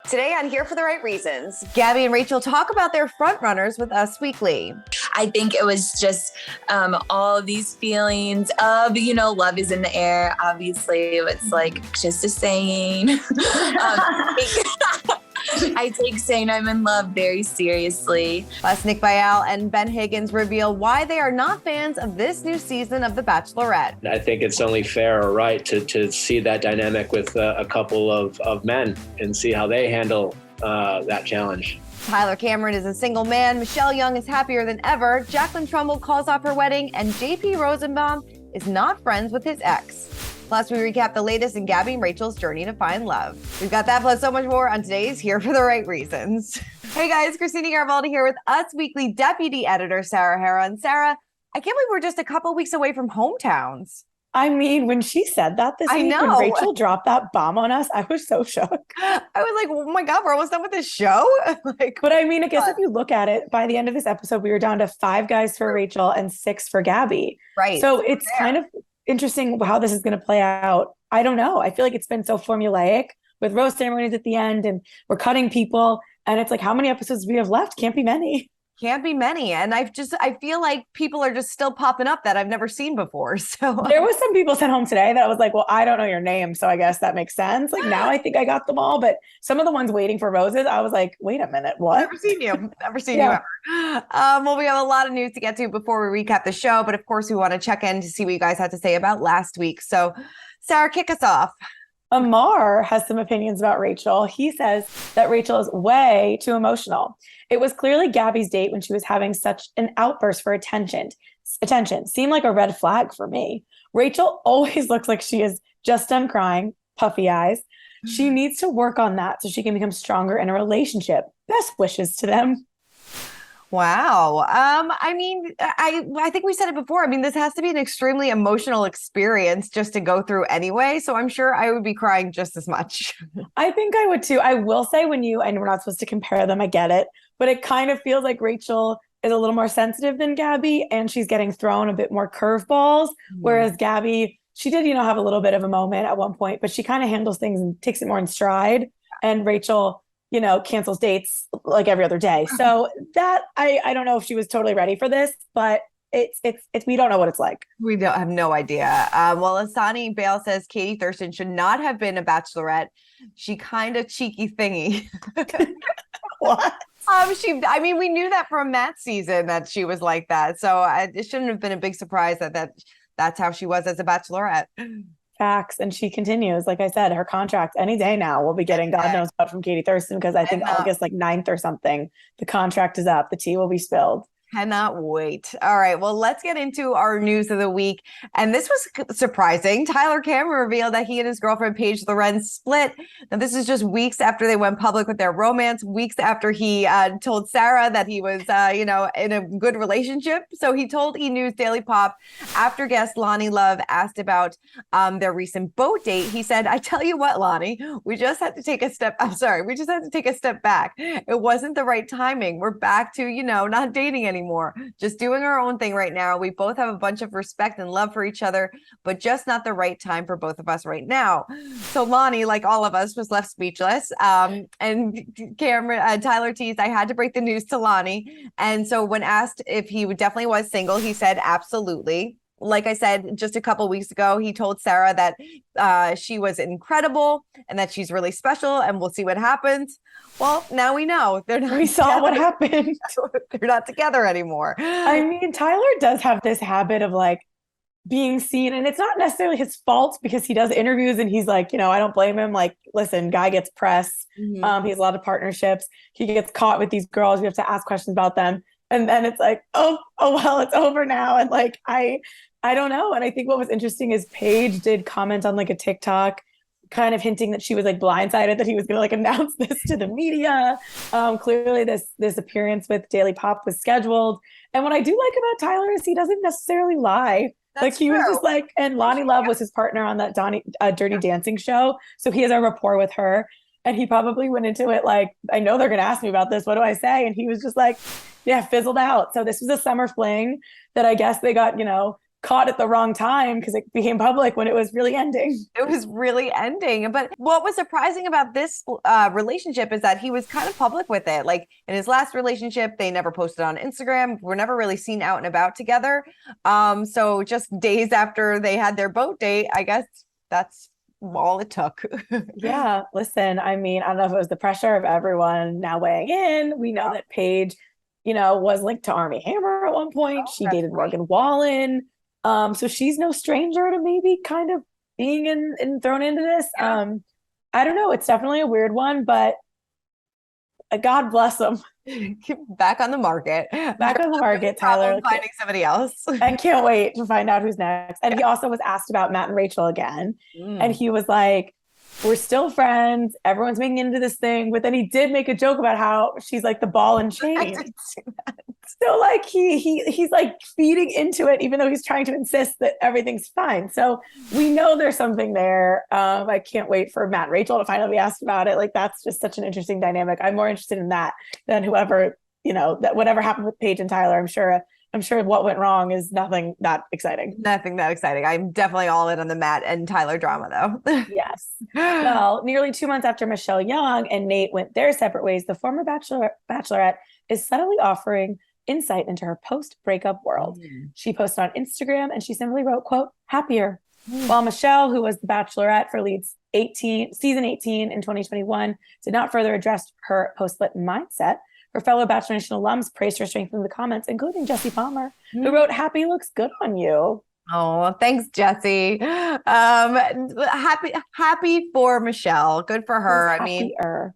Today on Here for the Right Reasons, Gabby and Rachel talk about their frontrunners with Us Weekly. I think it was just all of these feelings of, love is in the air. Obviously, it was like just a saying. I take saying I'm in love very seriously. Plus, Viall and Ben Higgins reveal why they are not fans of this new season of The Bachelorette. I think it's only fair or right to see that dynamic with a couple of men and see how they handle that challenge. Tyler Cameron is a single man. Michelle Young is happier than ever. Jacqueline Trumbull calls off her wedding. And JP Rosenbaum is not friends with his ex. Plus, we recap the latest in Gabby and Rachel's journey to find love. We've got that plus so much more on today's Here for the Right Reasons. Hey guys, Christina Garibaldi here with Us Weekly Deputy Editor Sarah Hara. And Sarah, I can't believe we're just a couple weeks away from hometowns. I mean, when she said that this week, when Rachel dropped that bomb on us, I was so shocked. I was like, oh my God, we're almost done with this show? But I mean, I guess if you look at it, by the end of this episode, we were down to 5 guys for Rachel and 6 for Gabby. Right. So it's kind of interesting how this is going to play out. I don't know. I feel like it's been so formulaic with rose ceremonies at the end and we're cutting people. And it's like, how many episodes do we have left? Can't be many. Can't be many. And I feel like people are just still popping up that I've never seen before. So there was some people sent home today that I was like, well, I don't know your name. So I guess that makes sense. Like now I think I got them all, but some of the ones waiting for roses, I was like, wait a minute, what? Never seen you. Never seen you ever. Well, we have a lot of news to get to before we recap the show, but of course we want to check in to see what you guys had to say about last week. So Sarah, kick us off. Amar has some opinions about Rachel. He says that Rachel is way too emotional. It was clearly Gabby's date when she was having such an outburst for attention. Seemed like a red flag for me. Rachel always looks like she is just done crying, puffy eyes. She needs to work on that so she can become stronger in a relationship. Best wishes to them. Wow. I mean, I think we said it before. I mean, this has to be an extremely emotional experience just to go through anyway. So I'm sure I would be crying just as much. I think I would too. I will say and we're not supposed to compare them, I get it, but it kind of feels like Rachel is a little more sensitive than Gabby and she's getting thrown a bit more curveballs. Whereas Gabby, she did, have a little bit of a moment at one point, but she kind of handles things and takes it more in stride. And Rachel, cancels dates like every other day. So that I don't know if she was totally ready for this, but it's we don't know what it's like. We don't have no idea. Well, Asani Bale says Katie Thurston should not have been a bachelorette. She kind of cheeky thingy. What? We knew that from Matt's season that she was like that. So it shouldn't have been a big surprise that's how she was as a bachelorette. Facts. And she continues, like I said, her contract any day now we'll be getting God knows what from Katie Thurston because I think August 9th or something, the contract is up. The tea will be spilled. Cannot wait. All right. Well, let's get into our news of the week. And this was surprising. Tyler Cameron revealed that he and his girlfriend, Paige Lorenz, split. Now, this is just weeks after they went public with their romance, weeks after he told Sarah that he was, in a good relationship. So he told E! News Daily Pop after guest Lonnie Love asked about their recent boat date. He said, I tell you what, Lonnie, we just had to take a step back. It wasn't the right timing. We're back to, not dating anymore. Just doing our own thing right now. We both have a bunch of respect and love for each other, but just not the right time for both of us right now. So Lonnie, like all of us, was left speechless. And Tyler teased, I had to break the news to Lonnie. And so when asked if he definitely was single, he said, absolutely. Like I said, just a couple weeks ago, he told Sarah that she was incredible and that she's really special and we'll see what happens. Well, now we know. We saw what happened. They're not together anymore. I mean, Tyler does have this habit of like being seen, and it's not necessarily his fault because he does interviews and he's like, I don't blame him. Like, listen, guy gets press. Mm-hmm. He has a lot of partnerships. He gets caught with these girls. We have to ask questions about them. And then it's like, oh, well, it's over now. And like, I don't know. And I think what was interesting is Paige did comment on like a TikTok kind of hinting that she was like blindsided that he was going to like announce this to the media. Clearly this appearance with Daily Pop was scheduled. And what I do like about Tyler is he doesn't necessarily lie. That's like he was just like, and Lonnie Love was his partner on that Dirty Dancing show. So he has a rapport with her. And he probably went into it like, I know they're going to ask me about this. What do I say? And he was just like, yeah, fizzled out. So this was a summer fling that I guess they got, caught at the wrong time because it became public when it was really ending. It was really ending. But what was surprising about this relationship is that he was kind of public with it. Like in his last relationship, they never posted on Instagram. We're never really seen out and about together. So just days after they had their boat date, I guess that's all it took. Yeah, listen, I mean, I don't know if it was the pressure of everyone now weighing in. We know that Paige, was linked to Armie Hammer at one point. She dated Morgan Wallen. So she's no stranger to maybe kind of being in thrown into this. Yeah. I don't know. It's definitely a weird one, but God bless them. Back on the market. Back on the market, Tyler. Finding somebody else. I can't wait to find out who's next. And he also was asked about Matt and Rachel again. And he was like, we're still friends. Everyone's making into this thing. But then he did make a joke about how she's like the ball and chain. I didn't see that. So like he's like feeding into it, even though he's trying to insist that everything's fine. So we know there's something there. I can't wait for Matt and Rachel to finally be asked about it. Like that's just such an interesting dynamic. I'm more interested in that than whoever, that whatever happened with Paige and Tyler. I'm sure what went wrong is nothing that exciting. Nothing that exciting. I'm definitely all in on the Matt and Tyler drama, though. Yes. Well, nearly 2 months after Michelle Young and Nate went their separate ways, the former Bachelorette is subtly offering insight into her post-breakup world. She posted on Instagram and she simply wrote, quote, happier. While Michelle, who was the Bachelorette for season 18 in 2021, did not further address her post-split mindset, her fellow Bachelor Nation alums praised her strength in the comments, including Jesse Palmer, who wrote, happy looks good on you. Oh, thanks, Jesse. Happy for Michelle. Good for her. I mean,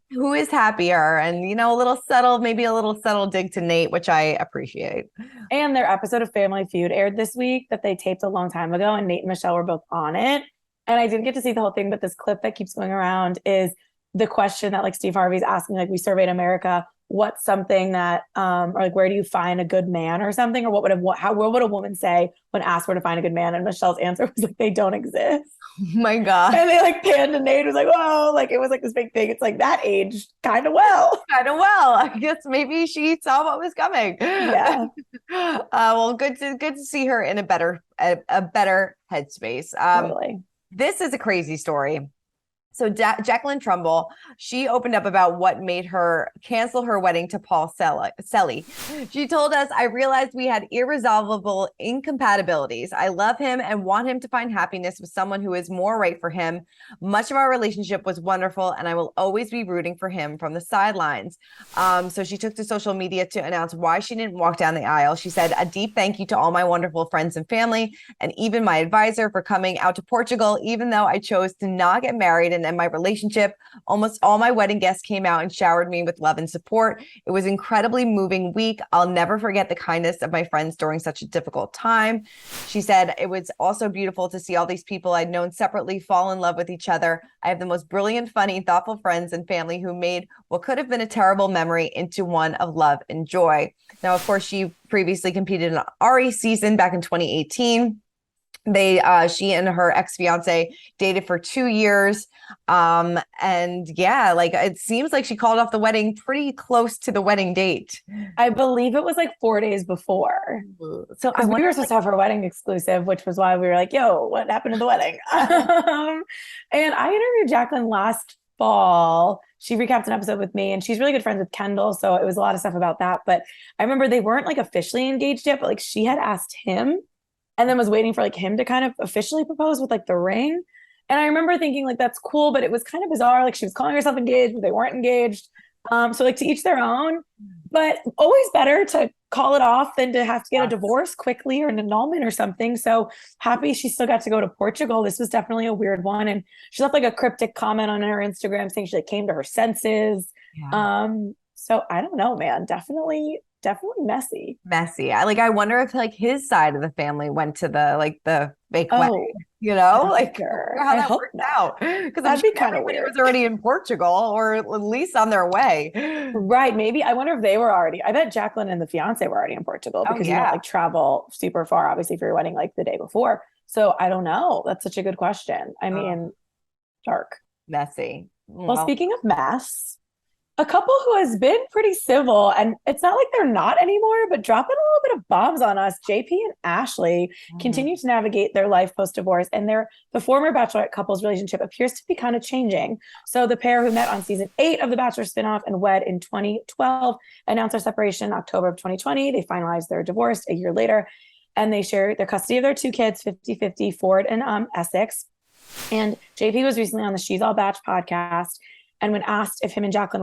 who is happier? And, maybe a little subtle dig to Nate, which I appreciate. And their episode of Family Feud aired this week that they taped a long time ago, and Nate and Michelle were both on it. And I didn't get to see the whole thing, but this clip that keeps going around is the question that like Steve Harvey's asking, like we surveyed America, what's something that or like where do you find a good man or something, or what would a woman say when asked where to find a good man? And Michelle's answer was like, they don't exist. Oh my God. And they like panned to Nate, was like, whoa, like it was like this big thing. It's like that aged kind of well. I guess maybe she saw what was coming. Yeah. Well, good to see her in a better headspace. Totally. This is a crazy story. So Jacqueline Trumbull, she opened up about what made her cancel her wedding to Paul Selly. She told us, I realized we had irresolvable incompatibilities. I love him and want him to find happiness with someone who is more right for him. Much of our relationship was wonderful, and I will always be rooting for him from the sidelines. So she took to social media to announce why she didn't walk down the aisle. She said, a deep thank you to all my wonderful friends and family, and even my advisor for coming out to Portugal, even though I chose to not get married and end my relationship. Almost all my wedding guests came out and showered me with love and support. It was an incredibly moving week. I'll never forget the kindness of my friends during such a difficult time. She said, it was also beautiful to see all these people I'd known separately fall in love with each other. I have the most brilliant, funny, thoughtful friends and family who made what could have been a terrible memory into one of love and joy. Now, of course, she previously competed in an Ari season back in 2018. She and her ex-fiance dated for 2 years. And yeah, like it seems like she called off the wedding pretty close to the wedding date. I believe it was like 4 days before. So we were supposed to have her wedding exclusive, which was why we were like, yo, what happened to the wedding? And I interviewed Jacqueline last fall. She recapped an episode with me, and she's really good friends with Kendall. So it was a lot of stuff about that. But I remember they weren't like officially engaged yet, but like she had asked him and then was waiting for like him to kind of officially propose with like the ring. And I remember thinking like, that's cool, but it was kind of bizarre. Like she was calling herself engaged, but they weren't engaged. So like to each their own, but always better to call it off than to have to get a divorce quickly or an annulment or something. So happy she still got to go to Portugal. This was definitely a weird one. And she left like a cryptic comment on her Instagram saying she like came to her senses. Yeah. So I don't know, man, definitely messy. I wonder if like his side of the family went to the fake wedding, like how that worked out. Because that'd be kind of weird. Was already in Portugal or at least on their way. Right. Maybe. I wonder if they were already, I bet Jacqueline and the fiance were already in Portugal because you don't like travel super far, obviously, for your wedding like the day before. So I don't know. That's such a good question. I mean, dark. Messy. Well, speaking of mess, A couple who has been pretty civil, and it's not like they're not anymore, but dropping a little bit of bombs on us. JP and Ashley continue to navigate their life post-divorce, and the former Bachelorette couple's relationship appears to be kind of changing. So the pair who met on season 8 of The Bachelor spinoff and wed in 2012 announced their separation in October of 2020. They finalized their divorce a year later, and they share their custody of their 2 kids, 50-50, Ford and Essex. And JP was recently on the She's All Batch podcast. And when asked if him and Ashley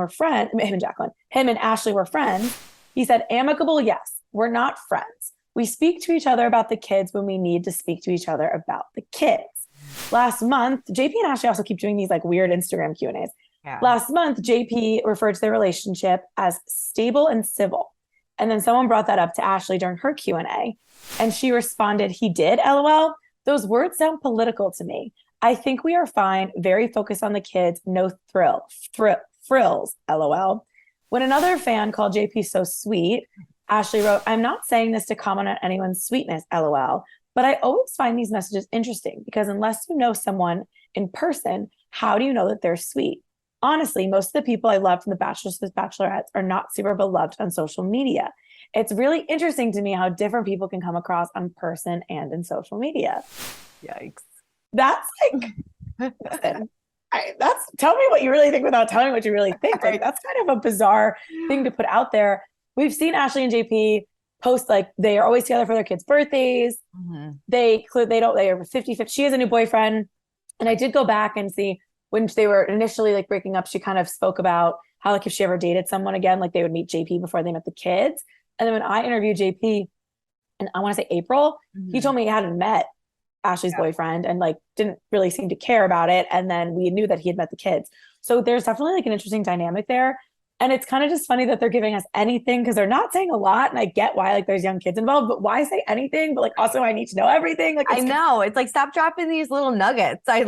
were friends, he said, amicable, yes. We're not friends. We speak to each other about the kids when we need to speak to each other about the kids. Last month, JP and Ashley also keep doing these like weird Instagram Q&As. Yeah. Last month, JP referred to their relationship as stable and civil. And then someone brought that up to Ashley during her Q&A. And she responded, he did, LOL. Those words sound political to me. I think we are fine, very focused on the kids, no frills, LOL. When another fan called JP so sweet, Ashley wrote, I'm not saying this to comment on anyone's sweetness, LOL, but I always find these messages interesting because unless you know someone in person, how do you know that they're sweet? Honestly, most of the people I love from The Bachelors and Bachelorettes are not super beloved on social media. It's really interesting to me how different people can come across on person and in social media. Yikes. That's like, listen, tell me what you really think without telling me what you really think. Like, that's kind of a bizarre thing to put out there. We've seen Ashley and JP post, like, they are always together for their kids' birthdays. Mm-hmm. They are 50-50. She has a new boyfriend. And I did go back and see when they were initially like breaking up, she kind of spoke about how, like, if she ever dated someone again, like they would meet JP before they met the kids. And then when I interviewed JP, and I want to say April, he told me he hadn't met Ashley's boyfriend and like didn't really seem to care about it. And then we knew that he had met the kids. So there's definitely like an interesting dynamic there. And it's kind of just funny that they're giving us anything because they're not saying a lot. And I get why like there's young kids involved, but why say anything? But like also I need to know everything. Like I know. It's like stop dropping these little nuggets. I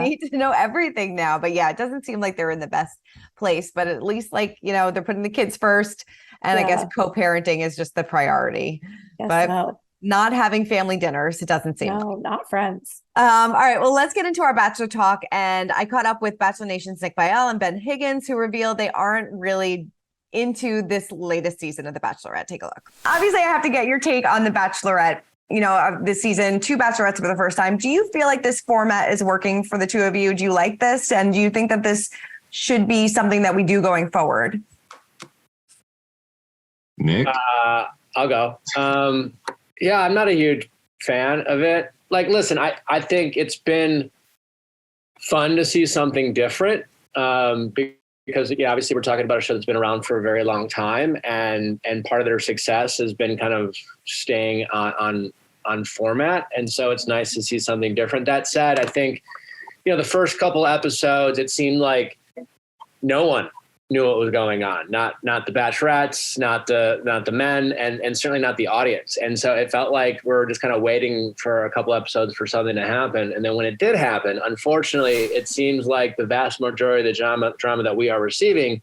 need to know everything now. But yeah, it doesn't seem like they're in the best place. But at least like, you know, they're putting the kids first. And I guess co-parenting is just the priority. But not having family dinners, it doesn't seem. No, not friends. All right, well, let's get into our Bachelor talk. And I caught up with Bachelor Nation's Viall and Ben Higgins, who revealed they aren't really into this latest season of The Bachelorette. Take a look. Obviously, I have to get your take on The Bachelorette. You know, this season, 2 Bachelorettes for the first time. Do you feel like this format is working for the two of you? Do you like this? And do you think that this should be something that we do going forward? Nick? I'll go. Yeah, I'm not a huge fan of it. Like, listen, I think it's been fun to see something different because, yeah, obviously we're talking about a show that's been around for a very long time, and part of their success has been kind of staying on format, and so it's nice to see something different. That said, I think, you know, the first couple episodes, it seemed like no one knew what was going on. Not the Bachelorettes, not the men, and certainly not the audience. And so it felt like we're just kind of waiting for a couple episodes for something to happen. And then when it did happen, unfortunately, it seems like the vast majority of the drama that we are receiving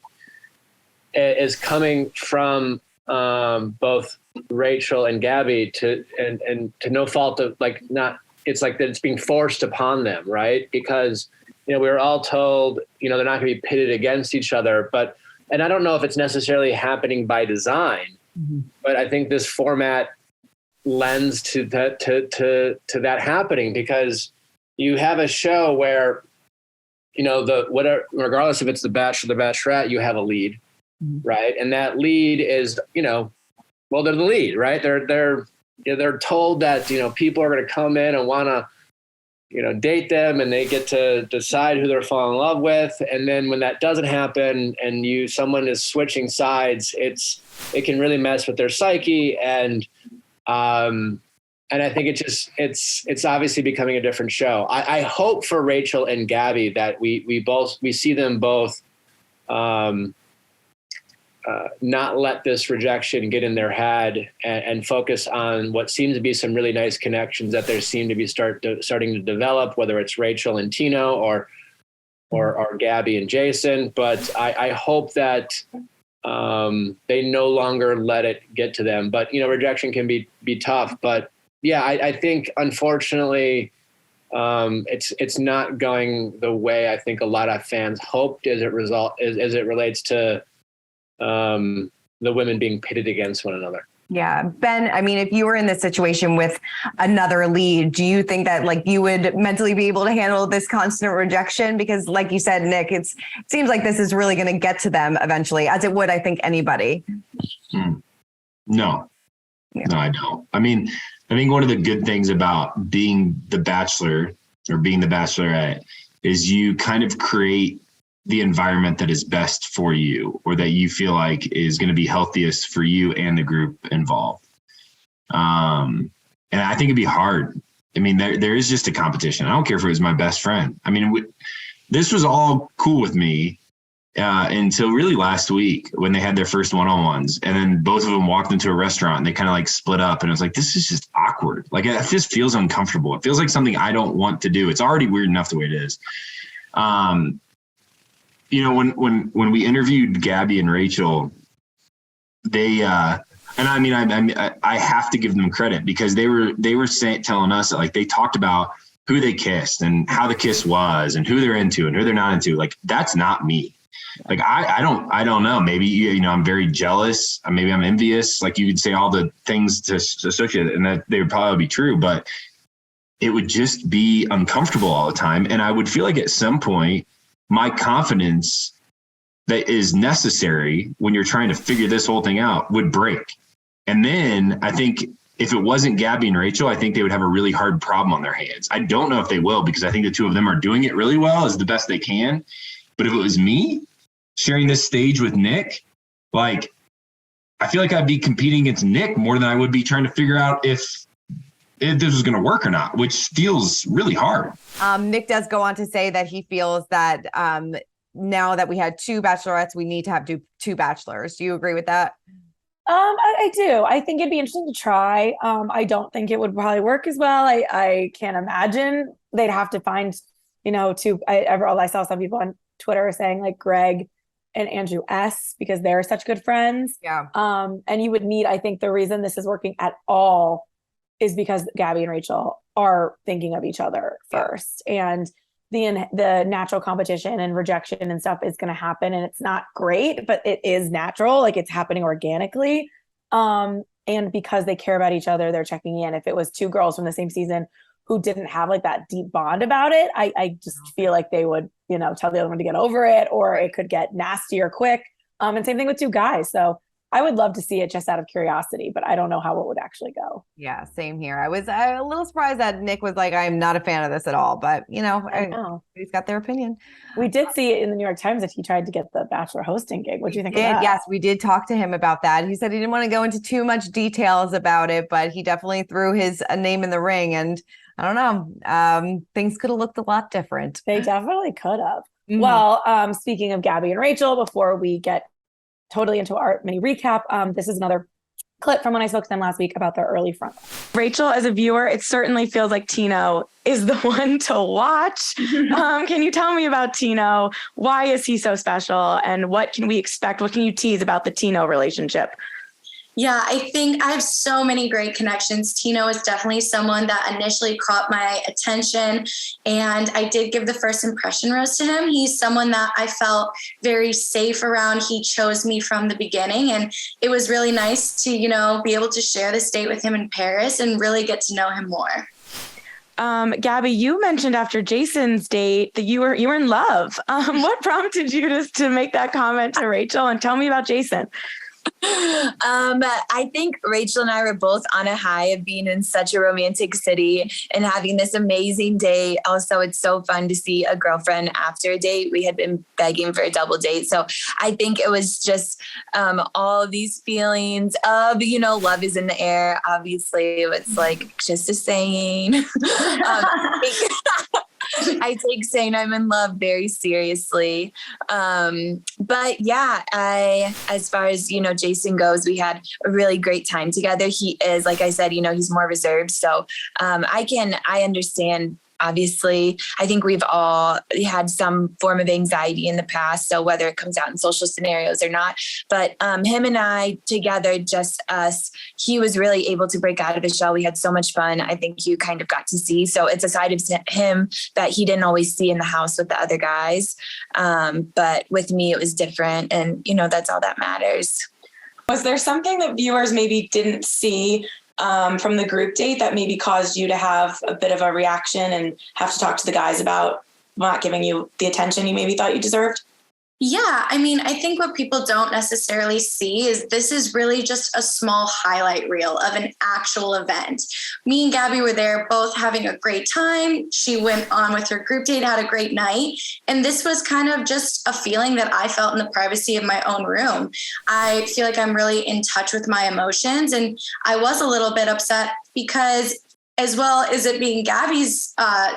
is coming from both Rachel and Gabby and to no fault of like not. It's like that it's being forced upon them, right? Because you know, we were all told, you know, they're not going to be pitted against each other, and I don't know if it's necessarily happening by design, but I think this format lends to that happening because you have a show where, you know, regardless if it's the Bachelor or the Bachelorette, you have a lead, right? And that lead is, you know, well, they're the lead, right? They're told that, you know, people are going to come in and want to, you know, date them and they get to decide who they're falling in love with. And then when that doesn't happen and someone is switching sides, it can really mess with their psyche. And I think it's obviously becoming a different show. I hope for Rachel and Gabby that we see them both not let this rejection get in their head and focus on what seems to be some really nice connections that there seem to be starting to develop, whether it's Rachel and Tino or Gabby and Jason. But I hope that they no longer let it get to them. But, you know, rejection can be tough. But yeah, I think unfortunately It's not going the way I think a lot of fans hoped as it relates to the women being pitted against one another. Yeah. Ben, I mean, if you were in this situation with another lead, do you think that like you would mentally be able to handle this constant rejection? Because like you said, Nick, it seems like this is really going to get to them eventually, as it would, I think, anybody. No, I don't. I mean, I think one of the good things about being the Bachelor or being the Bachelorette is you kind of create the environment that is best for you, or that you feel like is going to be healthiest for you and the group involved. And I think it'd be hard. I mean, there is just a competition. I don't care if it was my best friend. I mean, this was all cool with me until really last week when they had their first one-on-ones, and then both of them walked into a restaurant and they kind of like split up, and it was like, this is just awkward. Like, it just feels uncomfortable. It feels like something I don't want to do. It's already weird enough the way it is. You know, when we interviewed Gabby and Rachel, they and I mean, I have to give them credit, because they were telling us that, like, they talked about who they kissed and how the kiss was and who they're into and who they're not into. Like, that's not me. Like, I don't know. Maybe, you know, I'm very jealous. Maybe I'm envious. Like, you could say all the things to associate it, and that they would probably be true, but it would just be uncomfortable all the time. And I would feel like at some point, my confidence that is necessary when you're trying to figure this whole thing out would break. And then I think if it wasn't Gabby and Rachel, I think they would have a really hard problem on their hands. I don't know if they will, because I think the two of them are doing it really well, as the best they can. But if it was me sharing this stage with Nick, like, I feel like I'd be competing against Nick more than I would be trying to figure out if this was going to work or not, which feels really hard. Nick does go on to say that he feels that now that we had two bachelorettes, we need to have two bachelors. Do you agree with that? I do. I think it'd be interesting to try. I don't think it would probably work as well. I can't imagine they'd have to find, you know, I saw some people on Twitter saying like Greg and Andrew S, because they're such good friends. Yeah. And you would need, I think the reason this is working at all is because Gabby and Rachel are thinking of each other first, and the natural competition and rejection and stuff is going to happen, and it's not great, but it is natural. Like, it's happening organically. And because they care about each other, they're checking in. If it was two girls from the same season who didn't have like that deep bond about it, I just feel like they would, you know, tell the other one to get over it, or it could get nastier quick. And same thing with two guys. So I would love to see it just out of curiosity, but I don't know how it would actually go. Yeah, same here. I was a little surprised that Nick was like, I'm not a fan of this at all, but you know, he's got their opinion. We did see it in the New York Times that he tried to get the Bachelor hosting gig. What do you think of that? Yes, we did talk to him about that. He said he didn't want to go into too much details about it, but he definitely threw his name in the ring, and I don't know, things could have looked a lot different. They definitely could have. Mm-hmm. Well, speaking of Gabby and Rachel, before we get totally into our mini recap, this is another clip from when I spoke to them last week about their early front. Rachel, as a viewer, it certainly feels like Tino is the one to watch. Can you tell me about Tino? Why is he so special? And what can we expect? What can you tease about the Tino relationship? Yeah, I think I have so many great connections. Tino is definitely someone that initially caught my attention, and I did give the first impression rose to him. He's someone that I felt very safe around. He chose me from the beginning, and it was really nice to, you know, be able to share this date with him in Paris and really get to know him more. Gabby, you mentioned after Jason's date that you were in love. What prompted you to make that comment to Rachel? And tell me about Jason. I think Rachel and I were both on a high of being in such a romantic city and having this amazing date. Also, it's so fun to see a girlfriend after a date. We had been begging for a double date. So I think it was just all of these feelings of, you know, love is in the air. Obviously, it's like just a saying. I take saying I'm in love very seriously. But yeah, as far as, you know, Jason goes, we had a really great time together. He is, like I said, you know, he's more reserved. So I understand obviously, I think we've all had some form of anxiety in the past. So whether it comes out in social scenarios or not, but him and I together, just us, he was really able to break out of his shell. We had so much fun. I think you kind of got to see. So it's a side of him that he didn't always see in the house with the other guys. But with me, it was different. And, that's all that matters. Was there something that viewers maybe didn't see from the group date that maybe caused you to have a bit of a reaction and have to talk to the guys about not giving you the attention you maybe thought you deserved? Yeah, I mean, I think what people don't necessarily see is this is really just a small highlight reel of an actual event. Me and Gabby were there both having a great time. She went on with her group date, had a great night. And this was kind of just a feeling that I felt in the privacy of my own room. I feel like I'm really in touch with my emotions. And I was a little bit upset because as well as it being Gabby's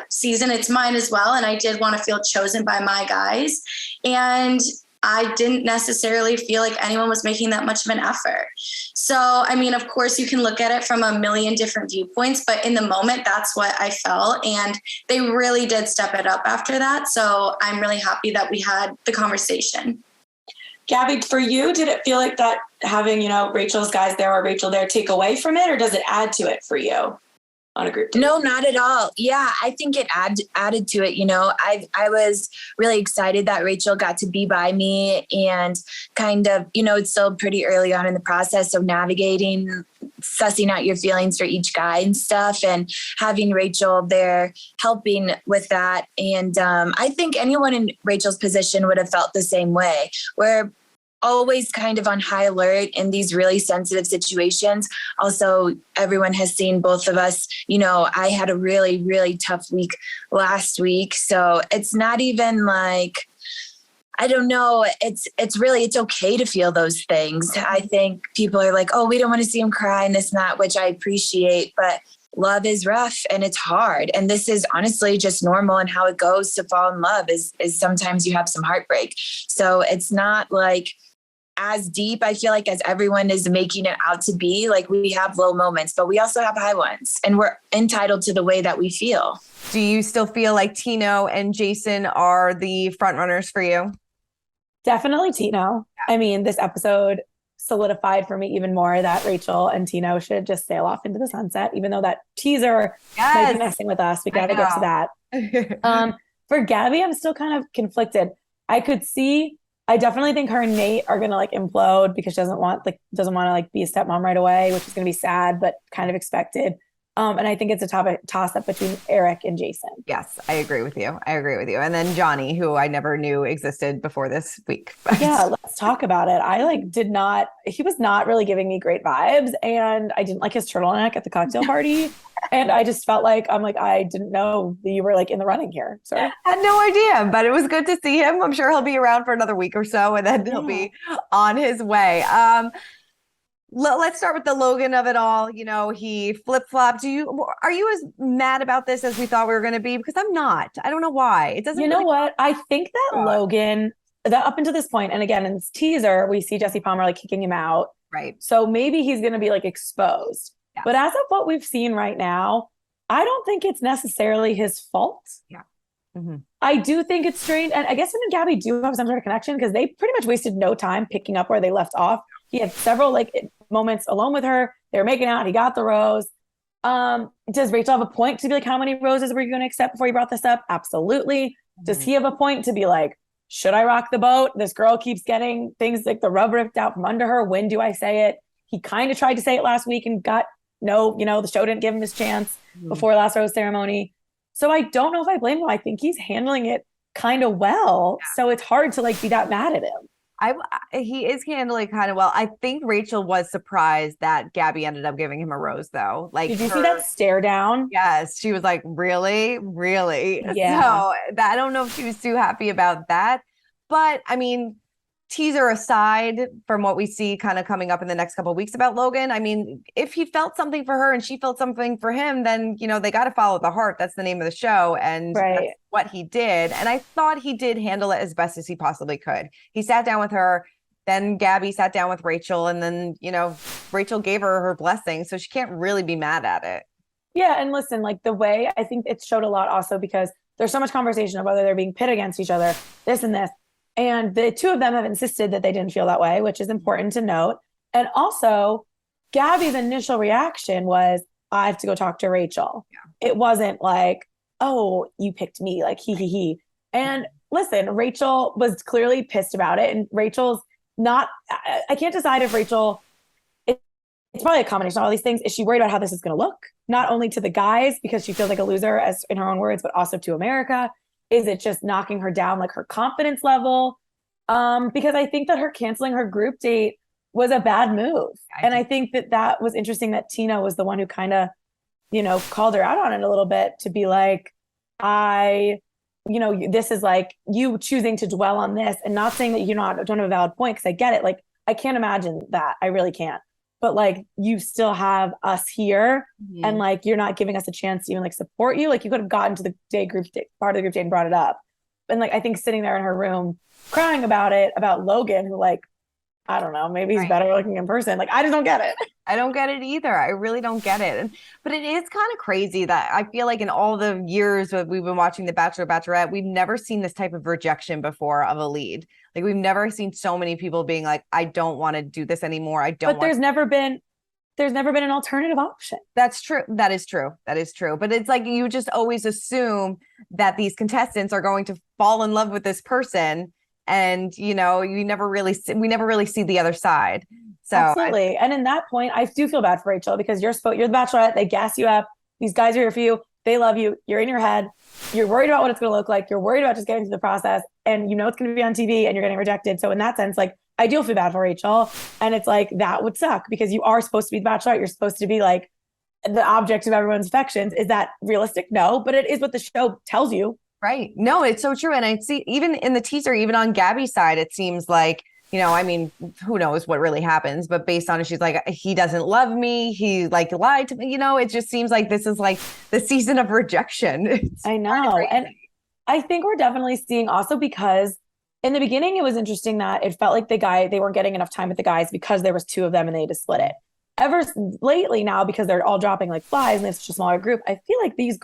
season, it's mine as well. And I did want to feel chosen by my guys. And I didn't necessarily feel like anyone was making that much of an effort. So, I mean, of course, you can look at it from a million different viewpoints, but in the moment, that's what I felt. And they really did step it up after that. So I'm really happy that we had the conversation. Gabby, for you, did it feel like that having, Rachel's guys there or Rachel there take away from it, or does it add to it for you? On a group date? No, not at all. Yeah, I think it added to it. I was really excited that Rachel got to be by me, and kind of, it's still pretty early on in the process of navigating, sussing out your feelings for each guy and stuff, and having Rachel there helping with that. And I think anyone in Rachel's position would have felt the same way. We're always kind of on high alert in these really sensitive situations. Also, everyone has seen both of us. I had a really, really tough week last week. So it's not even like, I don't know. It's okay to feel those things. I think people are like, oh, we don't want to see him cry and this and that, which I appreciate, but love is rough and it's hard. And this is honestly just normal, and how it goes to fall in love is sometimes you have some heartbreak. So it's not like as deep, I feel like, as everyone is making it out to be. Like, we have low moments, but we also have high ones, and we're entitled to the way that we feel. Do you still feel like Tino and Jason are the front runners for you? Definitely Tino. I mean, this episode solidified for me even more that Rachel and Tino should just sail off into the sunset, even though that teaser might be messing with us. We got to get to that. For Gabby, I'm still kind of conflicted. I definitely think her and Nate are going to implode because she doesn't want to be a stepmom right away, which is going to be sad, but kind of expected. And I think it's a toss up between Eric and Jason. Yes, I agree with you. And then Johnny, who I never knew existed before this week. Yeah, let's talk about it. He was not really giving me great vibes, and I didn't like his turtleneck at the cocktail party. And I just felt like, I didn't know that you were in the running here. Sorry. I had no idea, but it was good to see him. I'm sure he'll be around for another week or so, and then he'll be on his way. Let's start with the Logan of it all. He flip-flopped. Are you as mad about this as we thought we were going to be? Because I'm not. I don't know why. It doesn't. You know what? I think that Logan, that up until this point, and again in this teaser, we see Jesse Palmer kicking him out. Right. So maybe he's going to be exposed. Yeah. But as of what we've seen right now, I don't think it's necessarily his fault. Yeah. Mm-hmm. I do think it's strange. And I guess him and Gabby do have some sort of connection because they pretty much wasted no time picking up where they left off. He had several moments alone with her. They were making out. He got the rose. Does Rachel have a point to be how many roses were you going to accept before you brought this up? Absolutely. Mm-hmm. Does he have a point to be should I rock the boat? This girl keeps getting things the rub ripped out from under her. When do I say it? He kind of tried to say it last week and got the show didn't give him his chance before last rose ceremony. So I don't know if I blame him. I think he's handling it kind of well. Yeah. So it's hard to be that mad at him. He is handling kind of well. I think Rachel was surprised that Gabby ended up giving him a rose, though. Did you see that stare down? Yes, she was really, really. Yeah. So I don't know if she was too happy about that, but I mean, teaser aside from what we see kind of coming up in the next couple of weeks about Logan, I mean, if he felt something for her and she felt something for him, then, they got to follow the heart. That's the name of the show. And That's what he did. And I thought he did handle it as best as he possibly could. He sat down with her, then Gabby sat down with Rachel, and then, Rachel gave her blessing. So she can't really be mad at it. Yeah, and listen, like the way I think it showed a lot also because there's so much conversation of whether they're being pit against each other, this and this. And the two of them have insisted that they didn't feel that way, which is important to note. And also, Gabby's initial reaction was, I have to go talk to Rachel. Yeah. It wasn't like, oh, you picked me, like he. And listen, Rachel was clearly pissed about it. And Rachel's not, I can't decide if Rachel, it's probably a combination of all these things. Is she worried about how this is going to look? Not only to the guys, because she feels like a loser, as in her own words, but also to America. Is it just knocking her down, like her confidence level? Because I think that her canceling her group date was a bad move. And I think that was interesting that Tina was the one who kind of, called her out on it a little bit to be like, this is like you choosing to dwell on this and not saying that don't have a valid point. Cause I get it. Like, I can't imagine that. I really can't. But like, you still have us here and like, you're not giving us a chance to even like support you. Like you could have gotten to the part of the group date and brought it up. And like, I think sitting there in her room crying about it, about Logan, who like, I don't know, maybe he's better looking in person. Like, I just don't get it. I don't get it either. I really don't get it. But it is kind of crazy that I feel like in all the years that we've been watching The Bachelor, Bachelorette, we've never seen this type of rejection before of a lead. Like we've never seen so many people being like, I don't want to do this anymore. But there's never been an alternative option. That's true. That is true. But it's like, you just always assume that these contestants are going to fall in love with this person. And, we never really see the other side. So absolutely. And in that point, I do feel bad for Rachel because you're the Bachelorette. They gas you up. These guys are here for you. They love you. You're in your head. You're worried about what it's going to look like. You're worried about just getting through the process and it's going to be on TV and you're getting rejected. So in that sense, like I do feel bad for Rachel. And it's like, that would suck because you are supposed to be the Bachelorette. You're supposed to be like the object of everyone's affections. Is that realistic? No, but it is what the show tells you. Right. No, it's so true. And I see even in the teaser, even on Gabby's side, it seems like, who knows what really happens, but based on it, she's like, he doesn't love me. He like lied to me. It just seems like this is like the season of rejection. I know. And I think we're definitely seeing also because in the beginning, it was interesting that it felt like they weren't getting enough time with the guys because there was two of them and they had to split it. Ever lately now, because they're all dropping like flies and it's such a smaller group, I feel like these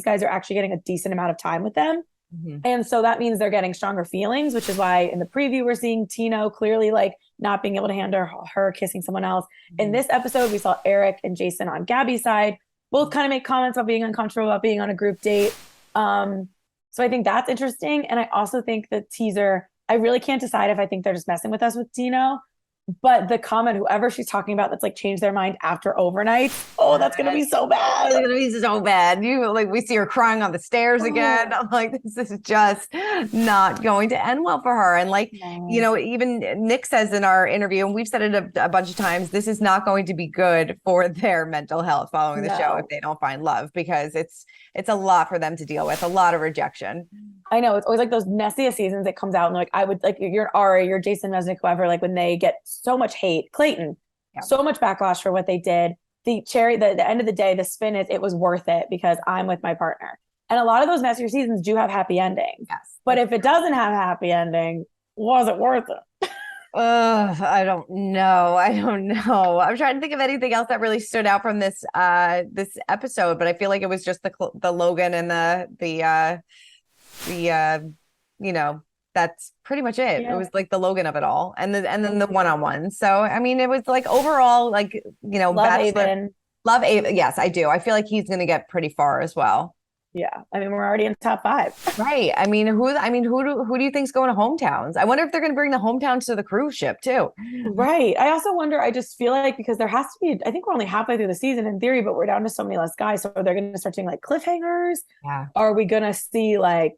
guys are actually getting a decent amount of time with them. Mm-hmm. And so that means they're getting stronger feelings, which is why in the preview, we're seeing Tino clearly like not being able to handle her kissing someone else. Mm-hmm. In this episode, we saw Eric and Jason on Gabby's side, both kind of make comments about being uncomfortable about being on a group date. So I think that's interesting. And I also think the teaser, I really can't decide if I think they're just messing with us with Tino. But the comment, whoever she's talking about, that's like changed their mind after overnight. Oh, that's gonna be so bad. It's gonna be so bad. We see her crying on the stairs again. I'm like, this is just not going to end well for her. And even Nick says in our interview, and we've said it a bunch of times, this is not going to be good for their mental health following the show if they don't find love, because it's a lot for them to deal with, a lot of rejection. I know it's always like those messiest seasons that comes out and like I would like you're Ari, you're Jason Mesnick, whoever, like when they get so much hate, Clayton, so much backlash for what they did. The end of the day, the spin is it was worth it because I'm with my partner. And a lot of those messier seasons do have happy endings. Yes. But if it doesn't have a happy ending, was it worth it? I don't know. I'm trying to think of anything else that really stood out from this episode, but I feel like it was just the Logan and that's pretty much it. Yeah. It was like the Logan of it all, and then the one-on-one. So I mean, it was like overall, like love Aven. Love Aven. Yes, I do. I feel like he's going to get pretty far as well. Yeah, I mean, we're already in top 5. Right. I mean, who do you think's going to hometowns? I wonder if they're going to bring the hometowns to the cruise ship too. Right. I also wonder. I just feel like because there has to be. I think we're only halfway through the season in theory, but we're down to so many less guys. So they're going to start doing like cliffhangers. Yeah. Are we going to see like?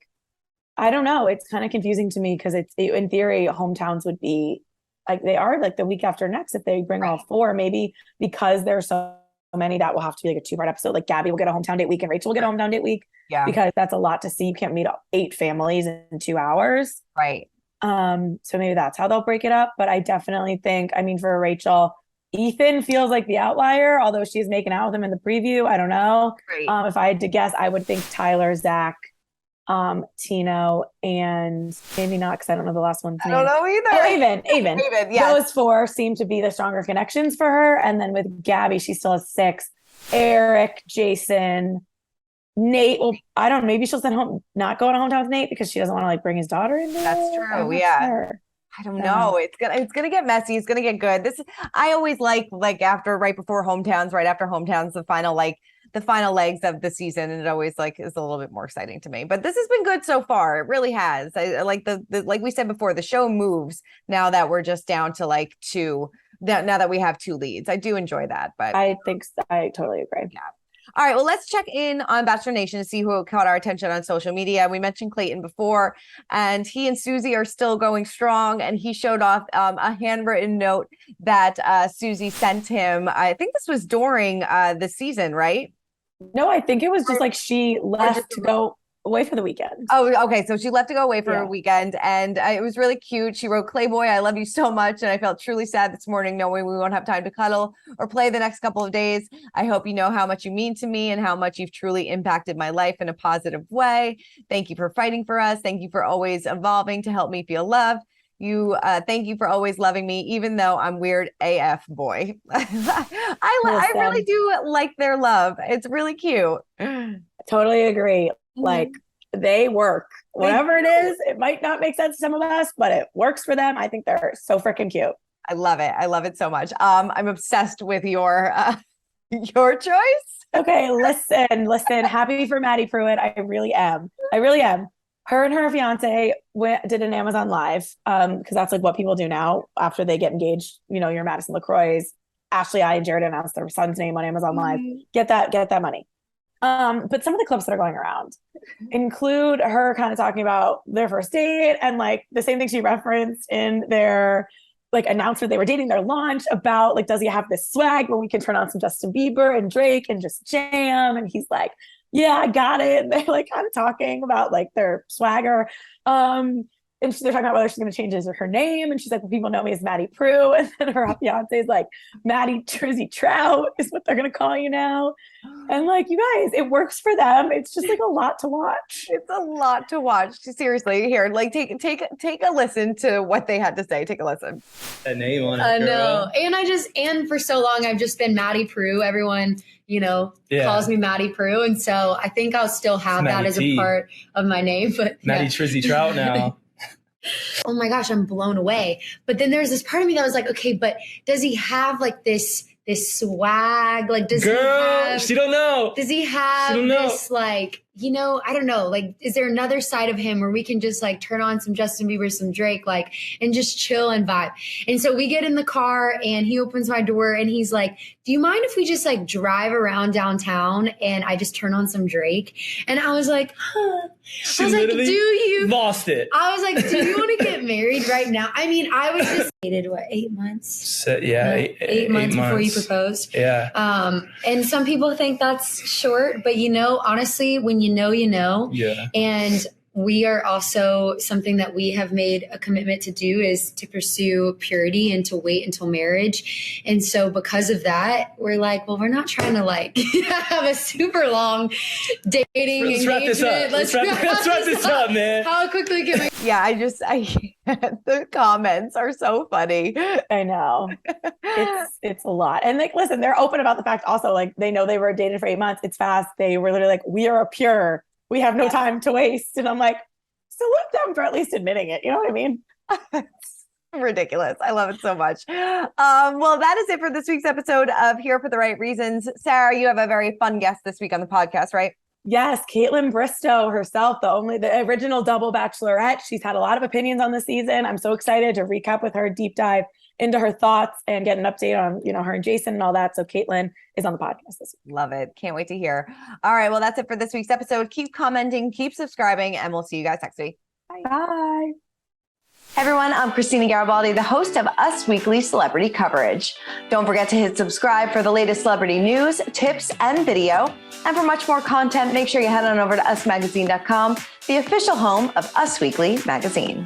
I don't know. It's kind of confusing to me because in theory, hometowns would be like they are like the week after next if they bring all 4, maybe because there's so many that will have to be like a 2-part episode. Like Gabby will get a hometown date week and Rachel will get a hometown date week. Yeah. Because that's a lot to see. You can't meet 8 families in 2 hours. Right. So maybe that's how they'll break it up. But I definitely think, I mean, for Rachel, Ethan feels like the outlier, although she's making out with him in the preview. I don't know. Right. If I had to guess, I would think Tyler, Zach, Tino, and maybe not because I don't know the last one's name. I don't know either. Oh, Aven. Yes. Those 4 seem to be the stronger connections for her. And then with Gabby, she still has 6. Eric, Jason, Nate. Well, I don't know. Maybe she'll not go on a hometown with Nate because she doesn't want to like bring his daughter in there. That's true. Yeah. Sure. I don't know. It's gonna get messy. It's gonna get good. I always like right before hometowns, right after hometowns, the final legs of the season, and it always like is a little bit more exciting to me. But this has been good so far. It really has. I like the like we said before, the show moves now that we're just down to like two. Now that we have two leads, I do enjoy that. But I think I totally agree. Yeah. All right, well, let's check in on Bachelor Nation to see who caught our attention on social media. We mentioned Clayton before, and he and Susie are still going strong, and he showed off a handwritten note that Susie sent him. I think this was during the season, right? No, I think it was just like she left to go away for the weekend. Oh, okay. So she left to go away for a weekend, and it was really cute. She wrote, "Clayboy, I love you so much, and I felt truly sad this morning knowing we won't have time to cuddle or play the next couple of days. I hope you know how much you mean to me and how much you've truly impacted my life in a positive way. Thank you for fighting for us. Thank you for always evolving to help me feel loved. Thank you for always loving me, even though I'm weird AF, boy." I really do like their love. It's really cute. Totally agree. Like they work. Whatever it is, it might not make sense to some of us, but it works for them. I think they're so freaking cute. I love it. I love it so much. I'm obsessed with your choice. Okay, listen. Happy for Maddie Pruitt. I really am. Her and her fiance did an Amazon Live because that's like what people do now after they get engaged. You know, your Madison LaCroix, Ashley, and Jared announced their son's name on Amazon Live. Get that money. But some of the clips that are going around include her kind of talking about their first date and like the same thing she referenced in their like announcement they were dating, their launch, about like, does he have this swag where we can turn on some Justin Bieber and Drake and just jam? And he's like, yeah, I got it. And they're like kind of talking about like their swagger. And they're talking about whether she's going to change her name. And she's like, well, people know me as Maddie Prue. And then her fiance is like, Maddie Trizzy Trout is what they're going to call you now. And like, you guys, it works for them. It's just like a lot to watch. It's a lot to watch. Seriously, here, like take a listen to what they had to say. Take a listen. A name on it. I know. And for so long, I've just been Maddie Prue. Everyone, calls me Maddie Prue. And so I think I'll still have that as a part of my name. But Maddie Trizzy Trout now. Oh my gosh, I'm blown away. But then there's this part of me that was like, okay, but does he have like this swag? Like, does he have, she don't know. Does he have this like, I don't know, like, is there another side of him where we can just like turn on some Justin Bieber, some Drake, like, and just chill and vibe? And so we get in the car and he opens my door and he's like, do you mind if we just like drive around downtown and I just turn on some Drake? And I was like, huh. I was like, do you? Lost it. I was like, do you want to get married right now? I mean, I was just dated, 8 months? Eight months before you proposed. Yeah. And some people think that's short, but honestly, when you know. Yeah. And we are also, something that we have made a commitment to do is to pursue purity and to wait until marriage. And so because of that, we're like, well, we're not trying to like have a super long dating Let's wrap this up. Let's wrap this up, man. How quickly can we? Yeah, the comments are so funny. I know. It's a lot. And like, listen, they're open about the fact also, like, they know they were dated for 8 months. It's fast. They were literally like, we are pure. We have no time to waste. And I'm like, salute them for at least admitting it. You know what I mean? It's ridiculous. I love it so much. Well, that is it for this week's episode of Here for the Right Reasons. Sarah, you have a very fun guest this week on the podcast, right? Yes, Caitlin Bristow herself, the original double Bachelorette. She's had a lot of opinions on the season. I'm so excited to recap with her, deep dive into her thoughts and get an update on, her and Jason and all that. So Caitlin is on the podcast this week. Love it. Can't wait to hear. All right. Well, that's it for this week's episode. Keep commenting, keep subscribing, and we'll see you guys next week. Bye. Bye. Hey everyone, I'm Christina Garibaldi, the host of Us Weekly Celebrity Coverage. Don't forget to hit subscribe for the latest celebrity news, tips, and video. And for much more content, make sure you head on over to usmagazine.com, the official home of Us Weekly magazine.